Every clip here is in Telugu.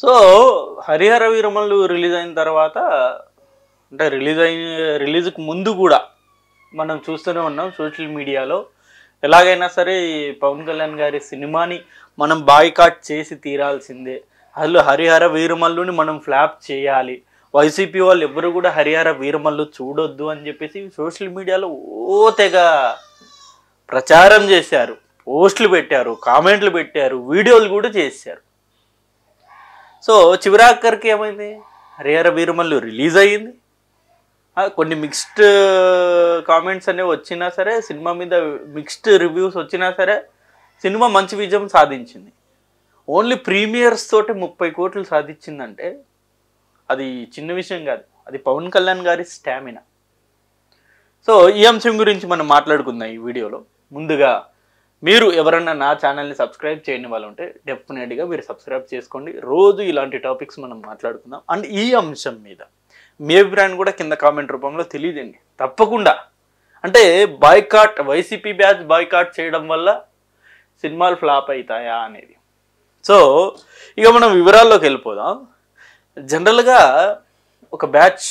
సో హరిహర వీరమల్లు రిలీజ్ అయిన తర్వాత అంటే రిలీజ్కి ముందు కూడా మనం చూస్తూనే ఉన్నాం సోషల్ మీడియాలో ఎలాగైనా సరే పవన్ కళ్యాణ్ గారి సినిమాని మనం బాయ్కాట్ చేసి తీరాల్సిందే, అసలు హరిహర వీరమల్లుని మనం ఫ్లాప్ చేయాలి, వైసీపీ వాళ్ళు ఎవరు కూడా హరిహర వీరమల్లు చూడొద్దు అని చెప్పేసి సోషల్ మీడియాలో ఓ తెగ ప్రచారం చేశారు, పోస్టులు పెట్టారు, కామెంట్లు పెట్టారు, వీడియోలు కూడా చేశారు. సో చివరాఖరికి ఏమైంది, హరిహర వీరమల్లు రిలీజ్ అయ్యింది. కొన్ని మిక్స్డ్ కామెంట్స్ అనేవి వచ్చినా సరే, సినిమా మీద మిక్స్డ్ రివ్యూస్ వచ్చినా సరే సినిమా మంచి విజయం సాధించింది. ఓన్లీ ప్రీమియర్స్ తోటి 30 కోట్లు సాధించిందంటే అది చిన్న విషయం కాదు, అది పవన్ కళ్యాణ్ గారి స్టామినా. సో ఈ అంశం గురించి మనం మాట్లాడుకుందాం ఈ వీడియోలో. ముందుగా మీరు ఎవరన్నా నా ఛానల్ని సబ్స్క్రైబ్ చేయని వాళ్ళు ఉంటే డెఫినెట్గా మీరు సబ్స్క్రైబ్ చేసుకోండి. రోజు ఇలాంటి టాపిక్స్ మనం మాట్లాడుకుందాం. అండ్ ఈ అంశం మీద మీ అభిప్రాయాన్ని కూడా కింద కామెంట్ రూపంలో తెలియదండి తప్పకుండా. అంటే బాయ్కాట్, వైసీపీ బ్యాచ్ బాయ్కాట్ చేయడం వల్ల సినిమాలు ఫ్లాప్ అవుతాయా అనేది. సో ఇక మనం వివరాల్లోకి వెళ్ళిపోదాం. జనరల్గా ఒక బ్యాచ్,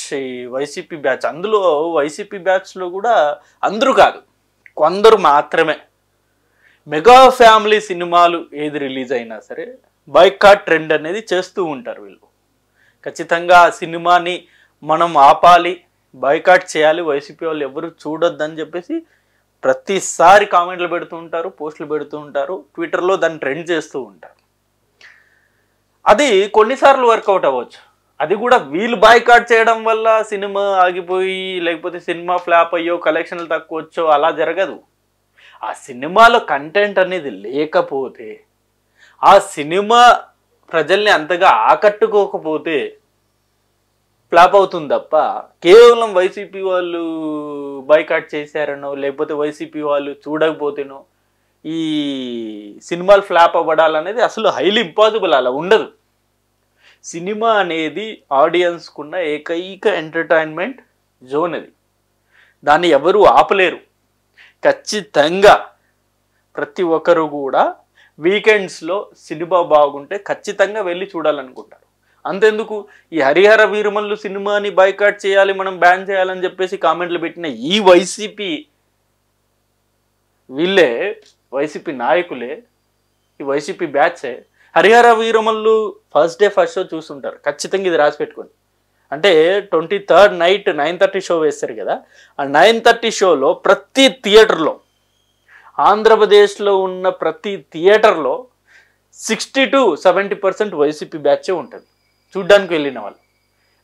వైసీపీ బ్యాచ్, అందులో వైసీపీ బ్యాచ్లో కూడా అందరూ కాదు, కొందరు మాత్రమే మెగా ఫ్యామిలీ సినిమాలు ఏది రిలీజ్ అయినా సరే బాయ్కాట్ ట్రెండ్ అనేది చేస్తూ ఉంటారు. వీళ్ళు ఖచ్చితంగా ఆ సినిమాని మనం ఆపాలి, బాయ్కాట్ చేయాలి, వైసీపీ వాళ్ళు ఎవరు చూడొద్దని చెప్పేసి ప్రతిసారి కామెంట్లు పెడుతూ ఉంటారు, పోస్టులు పెడుతూ ఉంటారు, ట్విట్టర్లో దాన్ని ట్రెండ్ చేస్తూ ఉంటారు. అది కొన్నిసార్లు వర్కౌట్ అవ్వచ్చు, అది కూడా వీళ్ళు బాయ్కాట్ చేయడం వల్ల సినిమా ఆగిపోయి లేకపోతే సినిమా ఫ్లాప్ అయ్యో కలెక్షన్లు తక్కువ వచ్చో అలా జరగదు. ఆ సినిమాలో కంటెంట్ అనేది లేకపోతే, ఆ సినిమా ప్రజల్ని అంతగా ఆకట్టుకోకపోతే ఫ్లాప్ అవుతుంది తప్ప కేవలం వైసీపీ వాళ్ళు బాయ్కాట్ చేశారనో లేకపోతే వైసీపీ వాళ్ళు చూడకపోతేనో ఈ సినిమాలు ఫ్లాప్ అవ్వడాలనేది అసలు హైలీ ఇంపాసిబుల్. అలా ఉండదు. సినిమా అనేది ఆడియన్స్కున్న ఏకైక ఎంటర్టైన్మెంట్ జోన్, అది దాన్ని ఎవరు ఆపలేరు. ఖచ్చితంగా ప్రతి ఒక్కరు కూడా వీకెండ్స్లో సినిమా బాగుంటే ఖచ్చితంగా వెళ్ళి చూడాలనుకుంటారు. అంతెందుకు, ఈ హరిహర వీరమల్లు సినిమాని బాయ్కాట్ చేయాలి, మనం బ్యాన్ చేయాలని చెప్పేసి కామెంట్లు పెట్టిన ఈ వైసీపీ వీళ్ళే, వైసీపీ నాయకులే, ఈ వైసీపీ బ్యాచే Hari Hara Veera Mallu first day first show చూస్తుంటారు. ఖచ్చితంగా ఇది రాసి పెట్టుకోండి. అంటే 23rd నైట్ 9:30 షో వేస్తారు కదా, ఆ 9:30 షోలో ప్రతి థియేటర్లో, ఆంధ్రప్రదేశ్లో ఉన్న ప్రతి థియేటర్లో 60 to 70% వైసీపీ బ్యాచే ఉంటుంది చూడ్డానికి వెళ్ళిన వాళ్ళు.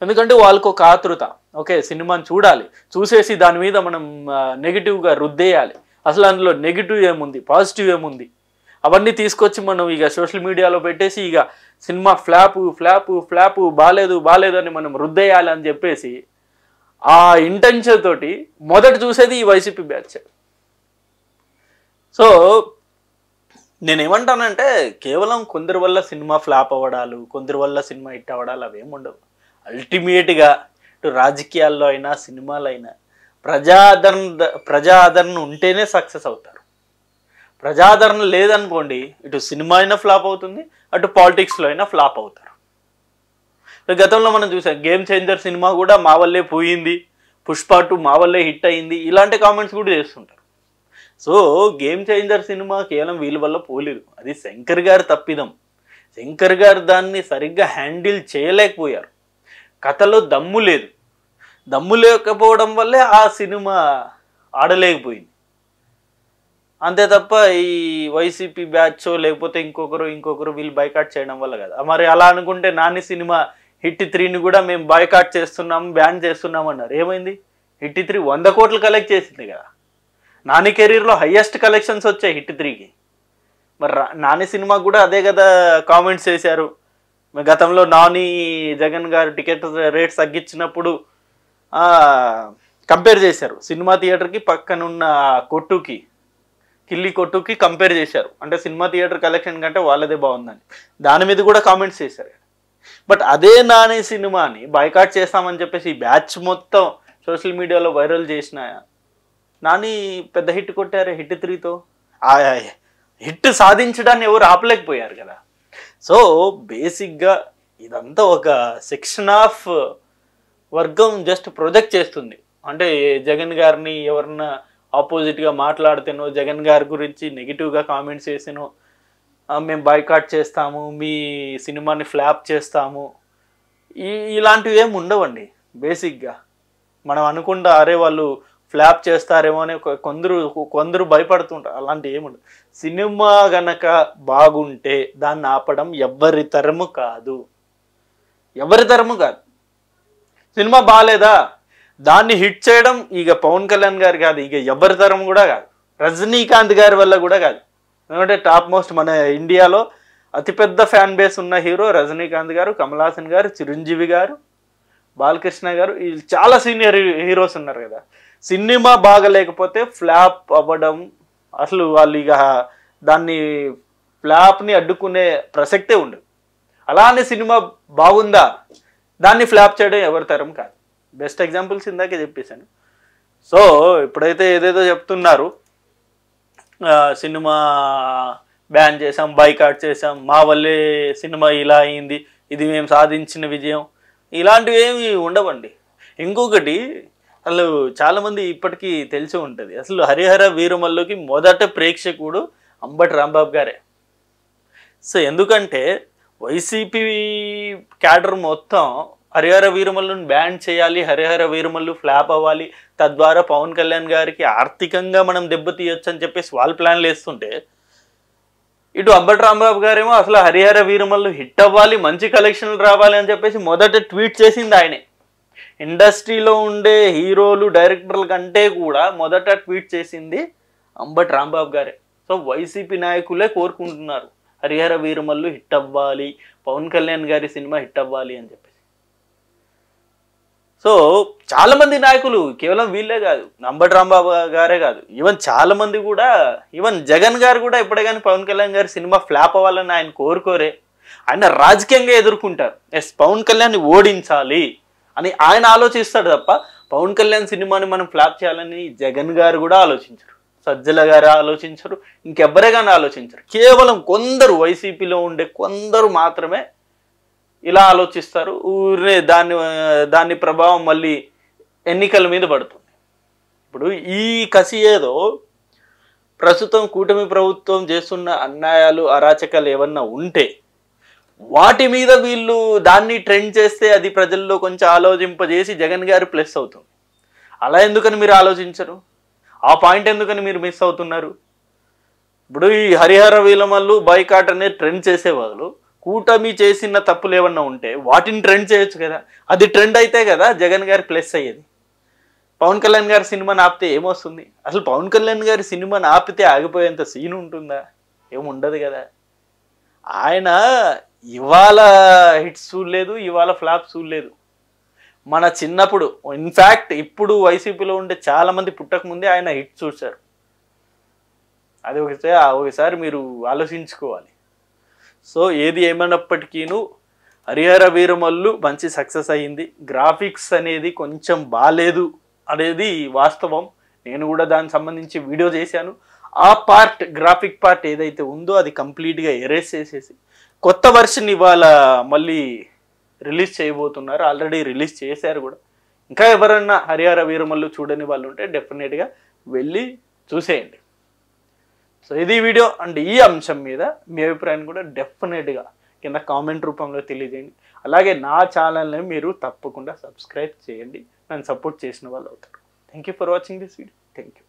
ఎందుకంటే వాళ్ళకు ఒక ఆతృత, ఓకే సినిమాని చూడాలి, చూసేసి దాని మీద మనం నెగిటివ్గా రుద్దేయాలి, అసలు అందులో నెగిటివ్ ఏముంది పాజిటివ్ ఏముంది అవన్నీ తీసుకొచ్చి మనం ఇక సోషల్ మీడియాలో పెట్టేసి ఇక సినిమా ఫ్లాపు బాలేదు అని మనం రుద్దేయాలి అని చెప్పేసి ఆ ఇంటెన్షన్ తోటి మొదట చూసేది ఈ వైసీపీ బ్యాచ్. సో నేనేమంటానంటే కేవలం కొందరి వల్ల సినిమా ఫ్లాప్ అవ్వడాలు, కొందరి వల్ల సినిమా హిట్ అవ్వడాలు అవేమి ఉండవు. అల్టిమేట్గా ఇటు రాజకీయాల్లో అయినా సినిమాలో అయినా ప్రజాదరణ ఉంటేనే సక్సెస్ అవుతారు. ప్రజాదరణ లేదనుకోండి, ఇటు సినిమా అయినా ఫ్లాప్ అవుతుంది, అటు పాలిటిక్స్లో అయినా ఫ్లాప్ అవుతారు. గతంలో మనం చూసాం, గేమ్ చేంజర్ సినిమా కూడా మా వల్లే పోయింది, పుష్ప 2 మా వల్లే హిట్ అయింది, ఇలాంటి కామెంట్స్ కూడా చేస్తుంటారు. సో గేమ్ చేంజర్ సినిమా కేవలం వీళ్ళ వల్ల పోలేదు, అది శంకర్ గారి తప్పిదం. శంకర్ గారు దాన్ని సరిగ్గా హ్యాండిల్ చేయలేకపోయారు. కథలో దమ్ము లేదు, దమ్ము లేకపోవడం వల్లే ఆ సినిమా ఆడలేకపోయింది. అంతే తప్ప ఈ వైసీపీ బ్యాచ్ లేకపోతే ఇంకొకరు వీళ్ళు బాయ్కాట్ చేయడం వల్ల కదా. మరి అలా అనుకుంటే నాని సినిమా హిట్ 3ని కూడా మేము బాయ్కాట్ చేస్తున్నాం, బ్యాన్ చేస్తున్నాం అన్నారు. ఏమైంది? హిట్ 3 100 కోట్లు కలెక్ట్ చేసింది కదా. నాని కెరీర్లో హయ్యెస్ట్ కలెక్షన్స్ వచ్చాయి హిట్ 3కి. మరి నాని సినిమా కూడా అదే కదా కామెంట్స్ చేశారు. గతంలో నాని జగన్ గారు టికెట్ రేట్స్ తగ్గించినప్పుడు కంపేర్ చేశారు, సినిమా థియేటర్కి పక్కనున్న కొట్టుకి, కిల్లి కొట్టుకి కంపేర్ చేశారు. అంటే సినిమా థియేటర్ కలెక్షన్ కంటే వాళ్ళదే బాగుందని దాని మీద కూడా కామెంట్స్ చేశారు. బట్ అదే నాని సినిమాని బాయ్కాట్ చేస్తామని చెప్పేసి ఈ బ్యాచ్ మొత్తం సోషల్ మీడియాలో వైరల్ చేసిన నాని పెద్ద హిట్ కొట్టారు హిట్ 3తో. ఆ హిట్ సాధించడాన్ని ఎవరు ఆపలేకపోయారు కదా. సో బేసిక్గా ఇదంతా ఒక సెక్షన్ ఆఫ్ వర్గం జస్ట్ ప్రొజెక్ట్ చేస్తుంది. అంటే జగన్ గారిని ఎవరన్నా ఆపోజిట్గా మాట్లాడితేనో, జగన్ గారి గురించి నెగిటివ్గా కామెంట్స్ చేసినో మేము బాయ్కాట్ చేస్తాము, మీ సినిమాని ఫ్లాప్ చేస్తాము, ఇలాంటివి ఏమి ఉండవండి. బేసిక్గా మనం అనుకుంటా అరే వాళ్ళు ఫ్లాప్ చేస్తారేమో అని కొందరు భయపడుతుంటారు. అలాంటివి ఏముండదు. సినిమా గనక బాగుంటే దాన్ని ఆపడం ఎవరి తరము కాదు. సినిమా బాగాలేదా దాన్ని హిట్ చేయడం ఇక పవన్ కళ్యాణ్ గారు కాదు, ఇక ఎవరి తరం కూడా కాదు, రజనీకాంత్ గారి వల్ల కూడా కాదు. ఎందుకంటే టాప్ మోస్ట్ మన ఇండియాలో అతిపెద్ద ఫ్యాన్ బేస్ ఉన్న హీరో రజనీకాంత్ గారు, కమల్ హాసన్ గారు, చిరంజీవి గారు, బాలకృష్ణ గారు, వీళ్ళు చాలా సీనియర్ హీరోస్ ఉన్నారు కదా. సినిమా బాగలేకపోతే ఫ్లాప్ అవ్వడం అసలు వాళ్ళు ఇక దాన్ని ఫ్లాప్ని అడ్డుకునే ప్రసక్తే ఉండదు. అలానే సినిమా బాగుందా దాన్ని ఫ్లాప్ చేయడం ఎవరి తరం కాదు. బెస్ట్ ఎగ్జాంపుల్స్ ఇందాకే చెప్పేశాను. సో ఇప్పుడైతే ఏదేదో చెప్తున్నారు, సినిమా బ్యాన్ చేసాం, బాయ్కాట్ చేసాం, మా వల్లే సినిమా ఇలా అయింది, ఇది మేము సాధించిన విజయం, ఇలాంటివి ఏమి ఉండవండి. ఇంకొకటి అసలు చాలామంది ఇప్పటికీ తెలిసి ఉంటుంది, అసలు హరిహర వీరమల్లుకి మొదట ప్రేక్షకుడు అంబటి రాంబాబు గారే. సో ఎందుకంటే వైసీపీ క్యాడర్ మొత్తం హరిహర వీరమల్లుని బ్యాన్ చేయాలి, హరిహర వీరమల్లు ఫ్లాప్ అవ్వాలి, తద్వారా పవన్ కళ్యాణ్ గారికి ఆర్థికంగా మనం దెబ్బతీయొచ్చు అని చెప్పేసి వాళ్ళు ప్లాన్లు వేస్తుంటే, ఇటు అంబటి రాంబాబు గారేమో అసలు హరిహర వీరమల్లు హిట్ అవ్వాలి, మంచి కలెక్షన్లు రావాలి అని చెప్పేసి మొదట ట్వీట్ చేసింది ఆయనే. ఇండస్ట్రీలో ఉండే హీరోలు డైరెక్టర్ల కంటే కూడా మొదట ట్వీట్ చేసింది అంబటి రాంబాబు గారే. సో వైసీపీ నాయకులే కోరుకుంటున్నారు హరిహర వీరమల్లు హిట్ అవ్వాలి, పవన్ కళ్యాణ్ గారి సినిమా హిట్ అవ్వాలి అని చెప్పేసి. సో చాలామంది నాయకులు, కేవలం వీళ్ళే కాదు, అంబటి రాంబాబు గారే కాదు, ఈవెన్ చాలామంది కూడా, ఈవెన్ జగన్ గారు కూడా ఇప్పుడే కానీ పవన్ కళ్యాణ్ గారి సినిమా ఫ్లాప్ అవ్వాలని ఆయన కోరుకోరే. ఆయన రాజకీయంగా ఎదుర్కొంటారు, ఎస్ పవన్ కళ్యాణ్ని ఓడించాలి అని ఆయన ఆలోచిస్తాడు తప్ప పవన్ కళ్యాణ్ సినిమాని మనం ఫ్లాప్ చేయాలని జగన్ గారు కూడా ఆలోచించరు, సజ్జల గారు ఆలోచించరు, ఇంకెవ్వరే కానీ ఆలోచించరు. కేవలం కొందరు వైసీపీలో ఉండే కొందరు మాత్రమే ఇలా ఆలోచిస్తారు. ఊరినే దాని ప్రభావం మళ్ళీ ఎన్నికల మీద పడుతుంది. ఇప్పుడు ఈ కసి ఏదో ప్రస్తుతం కూటమి ప్రభుత్వం చేస్తున్న అన్యాయాలు, అరాచకాలు ఏమన్నా ఉంటే వాటి మీద వీళ్ళు దాన్ని ట్రెండ్ చేస్తే అది ప్రజల్లో కొంచెం ఆలోచింపజేసి జగన్ గారు ప్లస్ అవుతుంది. అలా ఎందుకని మీరు ఆలోచించరు? ఆ పాయింట్ ఎందుకని మీరు మిస్ అవుతున్నారు? ఇప్పుడు ఈ హరిహర వీరమల్లు బాయ్కాట్ అనేది ట్రెండ్ చేసే బదులు కూటమి చేసిన తప్పులు ఏమన్నా ఉంటే వాటిని ట్రెండ్ చేయొచ్చు కదా. అది ట్రెండ్ అయితే కదా జగన్ గారి ప్లస్ అయ్యేది. పవన్ కళ్యాణ్ గారి సినిమాని ఆపితే ఏమొస్తుంది? అసలు పవన్ కళ్యాణ్ గారి సినిమాని ఆపితే ఆగిపోయేంత సీన్ ఉంటుందా? ఏముండదు కదా. ఆయన ఇవాళ హిట్స్ చూడలేదు, ఇవాళ ఫ్లాప్ చూడలేదు. మన చిన్నప్పుడు, ఇన్ఫ్యాక్ట్ ఇప్పుడు వైసీపీలో ఉండే చాలామంది పుట్టకముందే ఆయన హిట్ చూశారు. అది ఒకసారి మీరు ఆలోచించుకోవాలి. సో ఏది ఏమైనప్పటికీను హరిహర వీరమల్లు మంచి సక్సెస్ అయ్యింది. గ్రాఫిక్స్ అనేది కొంచెం బాగాలేదు అనేది వాస్తవం. నేను కూడా దానికి సంబంధించి వీడియో చేశాను. ఆ పార్ట్, గ్రాఫిక్ పార్ట్ ఏదైతే ఉందో అది కంప్లీట్గా ఎరేస్ చేసేసి కొత్త వర్షన్ ఇవాళ మళ్ళీ రిలీజ్ చేయబోతున్నారు. ఆల్రెడీ రిలీజ్ చేశారు కూడా. ఇంకా ఎవరన్నా హరిహర వీరమల్లు చూడని వాళ్ళు ఉంటే డెఫినెట్గా వెళ్ళి చూసేయండి. సో ఇది వీడియో అండ్ ఈ అంశం మీద మీ అభిప్రాయాన్ని కూడా డెఫినెట్గా కింద కామెంట్ రూపంలో తెలియజేయండి. అలాగే నా ఛానల్ని మీరు తప్పకుండా సబ్స్క్రైబ్ చేయండి, నన్ను సపోర్ట్ చేసిన వాళ్ళు అవుతారు. Thank you for watching this video. Thank you.